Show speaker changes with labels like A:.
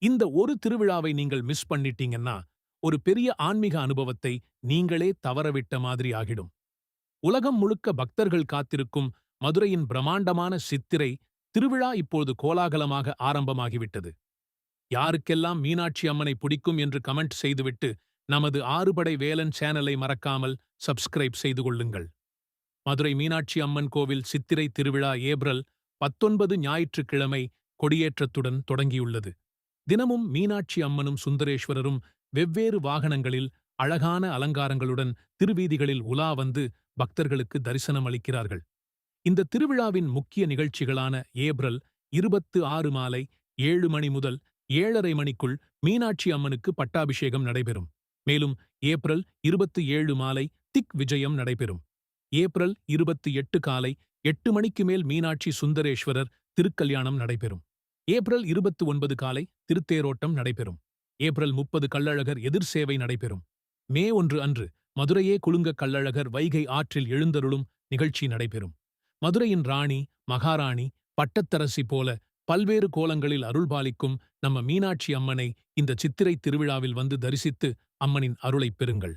A: இந்த ஒரு திருவிழாவை நீங்கள் மிஸ் பண்ணிட்டீங்கன்னா, ஒரு பெரிய ஆன்மீக அனுபவத்தை நீங்களே தவறவிட்ட மாதிரி ஆகிடும். உலகம் முழுக்க பக்தர்கள் காத்திருக்கும் மதுரையின் பிரமாண்டமான சித்திரை திருவிழா இப்போது கோலாகலமாக ஆரம்பமாகிவிட்டது. யாருக்கெல்லாம் மீனாட்சி அம்மனை பிடிக்கும் என்று கமெண்ட் செய்துவிட்டு, நமது ஆறுபடை வேலன் சேனலை மறக்காமல் சப்ஸ்கிரைப் செய்து கொள்ளுங்கள். மதுரை மீனாட்சி அம்மன் கோவில் சித்திரை திருவிழா ஏப்ரல் 19 ஞாயிற்றுக்கிழமை கொடியேற்றத்துடன் தொடங்கியுள்ளது. தினமும் மீனாட்சி அம்மனும் சுந்தரேஸ்வரரும் வெவ்வேறு வாகனங்களில் அழகான அலங்காரங்களுடன் திருவீதிகளில் உலா வந்து பக்தர்களுக்கு தரிசனம் அளிக்கிறார்கள். இந்த திருவிழாவின் முக்கிய நிகழ்ச்சிகளான ஏப்ரல் 26 மாலை 7 மணி முதல் 7:30 மணிக்குள் மீனாட்சி அம்மனுக்கு பட்டாபிஷேகம் நடைபெறும். மேலும் ஏப்ரல் 27 மாலை திக் விஜயம் நடைபெறும். ஏப்ரல் 28 காலை 8 மணிக்கு மேல் மீனாட்சி சுந்தரேஸ்வரர் திருக்கல்யாணம் நடைபெறும். ஏப்ரல் 29 காலை திருத்தேரோட்டம் நடைபெறும். ஏப்ரல் 30 கள்ளழகர் எதிர் சேவை நடைபெறும். மே 1 அன்று மதுரையே குலுங்க கள்ளழகர் வைகை ஆற்றில் எழுந்தருளும் நிகழ்ச்சி நடைபெறும். மதுரையின் ராணி, மகாராணி, பட்டத்தரசி போல பல்வேறு கோலங்களில் அருள்பாலிக்கும் நம்ம மீனாட்சி அம்மனை இந்த சித்திரை திருவிழாவில் வந்து தரிசித்து அம்மனின் அருளைப் பெறுங்கள்.